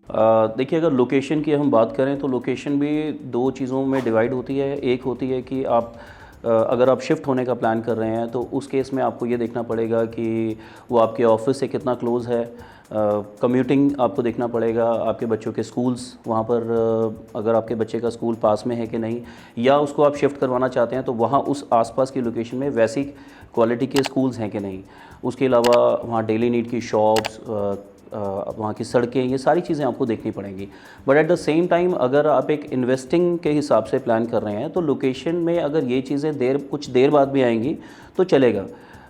देखिए, अगर लोकेशन की हम बात करें तो लोकेशन भी दो चीज़ों में डिवाइड होती है। एक होती है कि आप अगर आप शिफ्ट होने का प्लान कर रहे हैं तो उस केस में आपको ये देखना पड़ेगा कि वो आपके ऑफिस से कितना क्लोज़ है। कम्यूटिंग आपको देखना पड़ेगा, आपके बच्चों के स्कूल्स वहाँ पर, अगर आपके बच्चे का स्कूल पास में है कि नहीं, या उसको आप शिफ्ट करवाना चाहते हैं तो वहाँ उस आसपास की लोकेशन में वैसी क्वालिटी के स्कूल्स हैं कि नहीं। उसके अलावा वहाँ डेली नीड की शॉप्स, वहाँ की सड़कें, ये सारी चीज़ें आपको देखनी पड़ेंगी। But at the same time अगर आप एक इन्वेस्टिंग के हिसाब से प्लान कर रहे हैं तो लोकेशन में अगर ये चीज़ें कुछ देर बाद भी आएंगी तो चलेगा।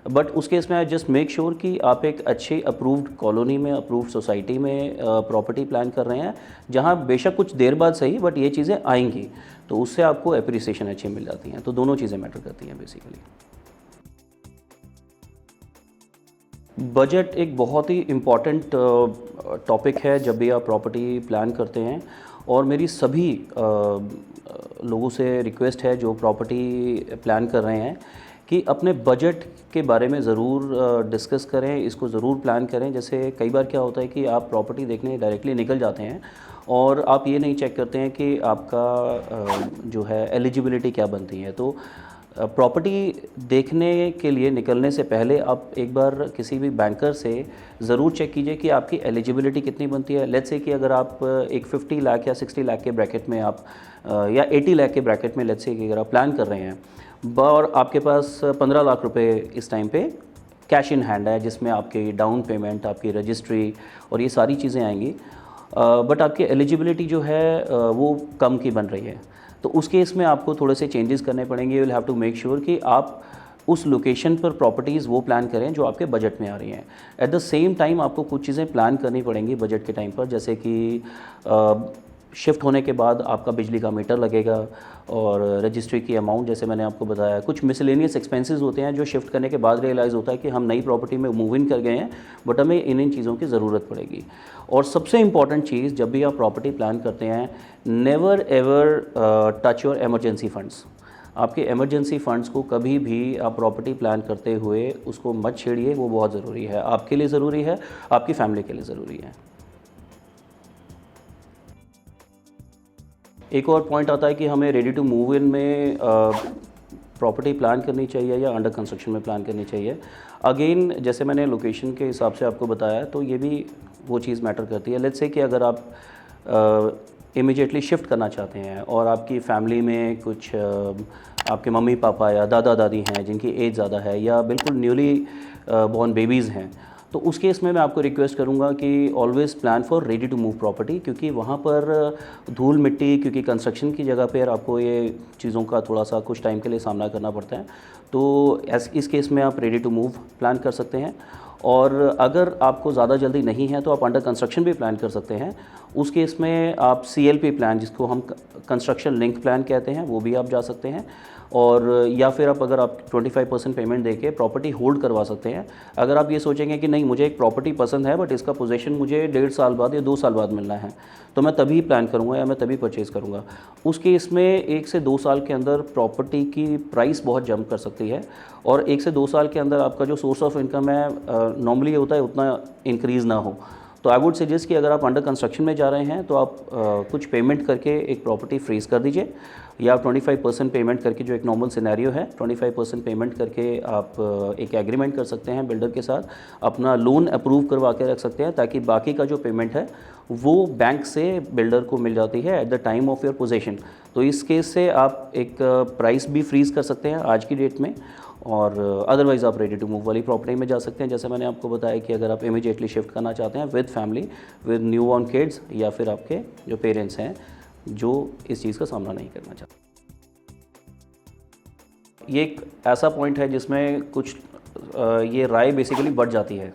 बट उस केस में जस्ट मेक श्योर कि आप एक अच्छी अप्रूव्ड कॉलोनी में, अप्रूव्ड सोसाइटी में प्रॉपर्टी प्लान कर रहे हैं, जहाँ बेशक कुछ देर बाद सही बट ये चीज़ें आएंगी, तो उससे आपको एप्रिसिएशन अच्छी मिल जाती हैं। तो दोनों चीज़ें मैटर करती हैं बेसिकली। बजट एक बहुत ही इम्पॉर्टेंट टॉपिक है जब भी आप प्रॉपर्टी प्लान करते हैं। और मेरी सभी लोगों से रिक्वेस्ट है जो प्रॉपर्टी प्लान कर रहे हैं कि अपने बजट के बारे में ज़रूर डिस्कस करें, इसको ज़रूर प्लान करें। जैसे कई बार क्या होता है कि आप प्रॉपर्टी देखने डायरेक्टली निकल जाते हैं और आप ये नहीं चेक करते हैं कि आपका जो है एलिजिबिलिटी क्या बनती है। तो प्रॉपर्टी देखने के लिए निकलने से पहले आप एक बार किसी भी बैंकर से ज़रूर चेक कीजिए कि आपकी एलिजिबिलिटी कितनी बनती है। लेट्स से कि अगर आप एक 50 लाख या 60 लाख के ब्रैकेट में आप या 80 लाख के ब्रैकेट में लेट्स से कि अगर आप प्लान कर रहे हैं और आपके पास 15 लाख रुपए इस टाइम पे कैश इन हैंड है, जिसमें आपकी डाउन पेमेंट, आपकी रजिस्ट्री और ये सारी चीज़ें आएंगी, बट आपकी एलिजिबिलिटी जो है वो कम की बन रही है, तो उस केस में आपको थोड़े से चेंजेस करने पड़ेंगे। You will have to make sure कि आप उस लोकेशन पर प्रॉपर्टीज़ वो प्लान करें जो आपके बजट में आ रही हैं। एट द सेम टाइम आपको कुछ चीज़ें प्लान करनी पड़ेंगी बजट के टाइम पर, जैसे कि शिफ्ट होने के बाद आपका बिजली का मीटर लगेगा और रजिस्ट्री की अमाउंट, जैसे मैंने आपको बताया। कुछ मिसलेनियस एक्सपेंसेस होते हैं जो शिफ्ट करने के बाद रियलाइज़ होता है कि हम नई प्रॉपर्टी में मूव इन कर गए हैं, बट हमें इन चीज़ों की ज़रूरत पड़ेगी। और सबसे इम्पॉर्टेंट चीज़, जब भी आप प्रॉपर्टी प्लान करते हैं, never ever touch your emergency funds. आपके इमरजेंसी फ़ंड्स को कभी भी आप प्रॉपर्टी प्लान करते हुए उसको मत छेड़िए। वो बहुत ज़रूरी है, आपके लिए ज़रूरी है, आपकी फैमिली के लिए ज़रूरी है। एक और पॉइंट आता है कि हमें रेडी टू मूव इन में प्रॉपर्टी प्लान करनी चाहिए या अंडर कंस्ट्रक्शन में प्लान करनी चाहिए। अगेन, जैसे मैंने लोकेशन के हिसाब से आपको बताया, तो ये भी वो चीज़ मैटर करती है। लेट्स से कि अगर आप इमीडिएटली शिफ्ट करना चाहते हैं और आपकी फैमिली में कुछ आपके मम्मी पापा या दादा दादी हैं जिनकी एज ज़्यादा है, या बिल्कुल न्यूली बॉर्न बेबीज़ हैं, तो उस केस में मैं आपको रिक्वेस्ट करूंगा कि always plan for ready to move property, क्योंकि वहाँ पर धूल मिट्टी, क्योंकि कंस्ट्रक्शन की जगह पर आपको ये चीज़ों का थोड़ा सा कुछ टाइम के लिए सामना करना पड़ता है। तो इस केस में आप रेडी टू मूव प्लान कर सकते हैं। और अगर आपको ज़्यादा जल्दी नहीं है तो आप अंडर कंस्ट्रक्शन भी प्लान कर सकते हैं। उस केस में आप CLP प्लान, जिसको हम कंस्ट्रक्शन लिंक प्लान कहते हैं, वो भी आप जा सकते हैं। और या फिर अगर आप 25% पेमेंट देके प्रॉपर्टी होल्ड करवा सकते हैं। अगर आप ये सोचेंगे कि नहीं, मुझे एक प्रॉपर्टी पसंद है बट इसका पोजीशन मुझे 1.5 साल बाद या 2 साल बाद मिलना है, तो मैं तभी प्लान करूँगा या मैं तभी परचेज़ करूँगा, उस केस में 1 से 2 साल के अंदर प्रॉपर्टी की प्राइस बहुत जंप कर सकती है। और 1 से 2 साल के अंदर आपका जो सोर्स ऑफ इनकम है नॉर्मली होता है उतना इंक्रीज़ ना हो। तो आई वुड सजेस्ट कि अगर आप अंडर कंस्ट्रक्शन में जा रहे हैं तो आप कुछ पेमेंट करके एक प्रॉपर्टी फ्रीज़ कर दीजिए, या 25% पेमेंट करके, जो एक नॉर्मल सिनेरियो है, 25% पेमेंट करके आप एक एग्रीमेंट कर सकते हैं बिल्डर के साथ, अपना लोन अप्रूव करवा के रख सकते हैं, ताकि बाकी का जो पेमेंट है वो बैंक से बिल्डर को मिल जाती है at the time of your possession. तो इस केस से आप एक प्राइस भी फ्रीज़ कर सकते हैं आज की डेट में। और अदरवाइज़ आप रेडी टू मूव वाली प्रॉपर्टी में जा सकते हैं। जैसे मैंने आपको बताया कि अगर आप इमीडिएटली शिफ्ट करना चाहते हैं with family, with new born kids, या फिर आपके जो पेरेंट्स हैं जो इस चीज़ का सामना नहीं करना चाहते। ये एक ऐसा पॉइंट है जिसमें कुछ ये राय बेसिकली बढ़ जाती है,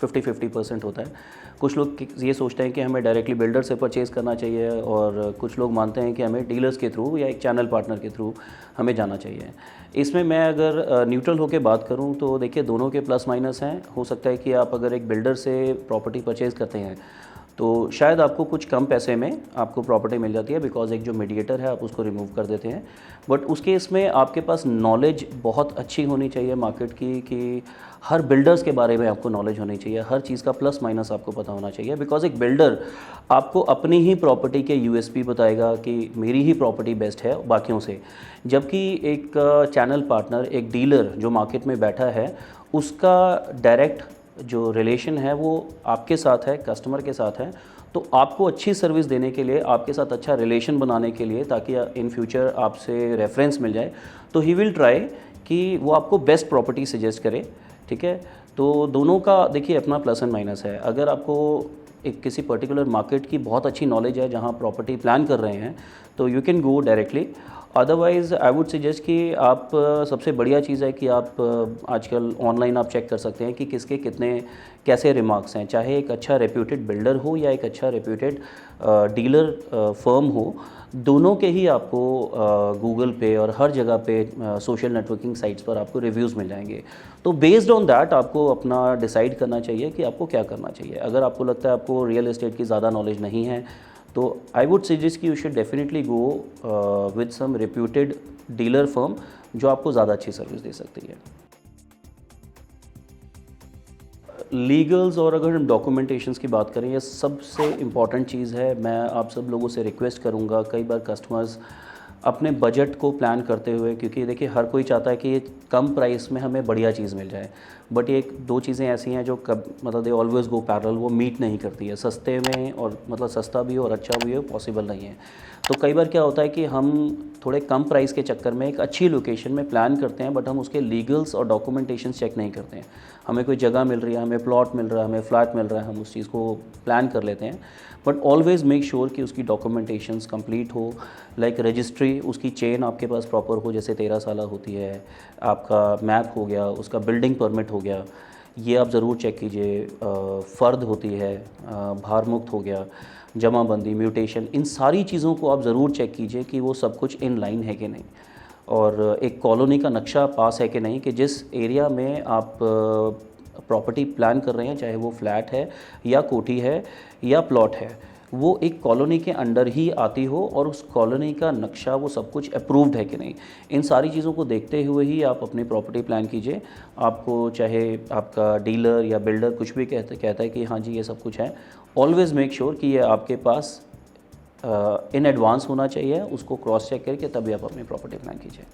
50-50% होता है। कुछ लोग ये सोचते हैं कि हमें डायरेक्टली बिल्डर से परचेज़ करना चाहिए, और कुछ लोग मानते हैं कि हमें डीलर्स के थ्रू या एक चैनल पार्टनर के थ्रू हमें जाना चाहिए। इसमें मैं अगर न्यूट्रल होकर बात करूं तो देखिए, दोनों के प्लस माइनस हैं। हो सकता है कि आप अगर एक बिल्डर से प्रॉपर्टी परचेज़ करते हैं तो शायद आपको कुछ कम पैसे में आपको प्रॉपर्टी मिल जाती है, बिकॉज एक जो मीडिएटर है आप उसको रिमूव कर देते हैं। बट उस केस में आपके पास नॉलेज बहुत अच्छी होनी चाहिए मार्केट की, कि हर बिल्डर्स के बारे में आपको नॉलेज होनी चाहिए, हर चीज़ का प्लस माइनस आपको पता होना चाहिए। बिकॉज एक बिल्डर आपको अपनी ही प्रॉपर्टी के यूएसपी बताएगा कि मेरी ही प्रॉपर्टी बेस्ट है बाकियों से, जबकि एक चैनल पार्टनर, एक डीलर जो मार्केट में बैठा है, उसका डायरेक्ट जो रिलेशन है वो आपके साथ है, कस्टमर के साथ है। तो आपको अच्छी सर्विस देने के लिए, आपके साथ अच्छा रिलेशन बनाने के लिए, ताकि इन फ्यूचर आपसे रेफरेंस मिल जाए, तो ही विल ट्राई कि वो आपको बेस्ट प्रॉपर्टी सजेस्ट करे। ठीक है, तो दोनों का देखिए अपना प्लस एंड माइनस है। अगर आपको एक किसी पर्टिकुलर मार्केट की बहुत अच्छी नॉलेज है जहाँ प्रॉपर्टी प्लान कर रहे हैं, तो you can go directly. Otherwise I would suggest कि आप सबसे बढ़िया चीज़ है कि आप आजकल ऑनलाइन आप चेक कर सकते हैं कि किसके कितने कैसे रिमार्क्स हैं, चाहे एक अच्छा रेप्यूटेड बिल्डर हो या एक अच्छा रेप्यूटेड डीलर फर्म हो, दोनों के ही आपको गूगल पे और हर जगह पे सोशल नेटवर्किंग साइट्स पर आपको रिव्यूज़ मिल जाएंगे। तो बेस्ड ऑन दैट आपको अपना डिसाइड करना चाहिए कि आपको क्या करना चाहिए। अगर आपको लगता है आपको रियल एस्टेट की ज़्यादा नॉलेज नहीं है, तो आई वुड सजेस्ट कि you should definitely go with some reputed dealer firm जो आपको ज़्यादा अच्छी सर्विस दे सकती है। लीगल्स और अगर हम डॉक्यूमेंटेशंस की बात करें, ये सबसे इम्पॉर्टेंट चीज़ है। मैं आप सब लोगों से रिक्वेस्ट करूँगा, कई बार कस्टमर्स अपने बजट को प्लान करते हुए, क्योंकि देखिए हर कोई चाहता है कि ये कम प्राइस में हमें बढ़िया चीज़ मिल जाए, बट ये दो चीज़ें ऐसी हैं जो मतलब दे ऑलवेज़ गो पैरेलल, वो मीट नहीं करती है। सस्ते में और मतलब सस्ता भी हो और अच्छा भी हो पॉसिबल नहीं है। तो कई बार क्या होता है कि हम थोड़े कम प्राइस के चक्कर में एक अच्छी लोकेशन में प्लान करते हैं, बट हम उसके लीगल्स और डॉक्यूमेंटेशन चेक नहीं करते हैं। हमें कोई जगह मिल रही है, हमें प्लॉट मिल रहा है, हमें फ्लैट मिल रहा है, हम उस चीज़ को प्लान कर लेते हैं, बट ऑलवेज़ मेक श्योर कि उसकी डॉक्यूमेंटेशंस कंप्लीट हो। लाइक रजिस्ट्री, उसकी चेन आपके पास प्रॉपर हो, जैसे 13 साल होती है, आपका मैप हो गया, उसका बिल्डिंग परमिट हो गया, ये आप ज़रूर चेक कीजिए। फ़र्द होती है, भार मुक्त हो गया, जमाबंदी, म्यूटेशन, इन सारी चीज़ों को आप ज़रूर चेक कीजिए कि वो सब कुछ इन लाइन है कि नहीं, और एक कॉलोनी का नक्शा पास है कि नहीं, कि जिस एरिया में आप प्रॉपर्टी प्लान कर रहे हैं, चाहे वो फ्लैट है या कोठी है या प्लॉट है, वो एक कॉलोनी के अंडर ही आती हो, और उस कॉलोनी का नक्शा वो सब कुछ अप्रूव्ड है कि नहीं। इन सारी चीज़ों को देखते हुए ही आप अपनी प्रॉपर्टी प्लान कीजिए। आपको चाहे आपका डीलर या बिल्डर कुछ भी कहता है कि हाँ जी ये सब कुछ है, ऑलवेज़ मेक श्योर कि ये आपके पास इन एडवांस होना चाहिए, उसको क्रॉस चेक करके तभी आप अपनी प्रॉपर्टी प्लान कीजिए।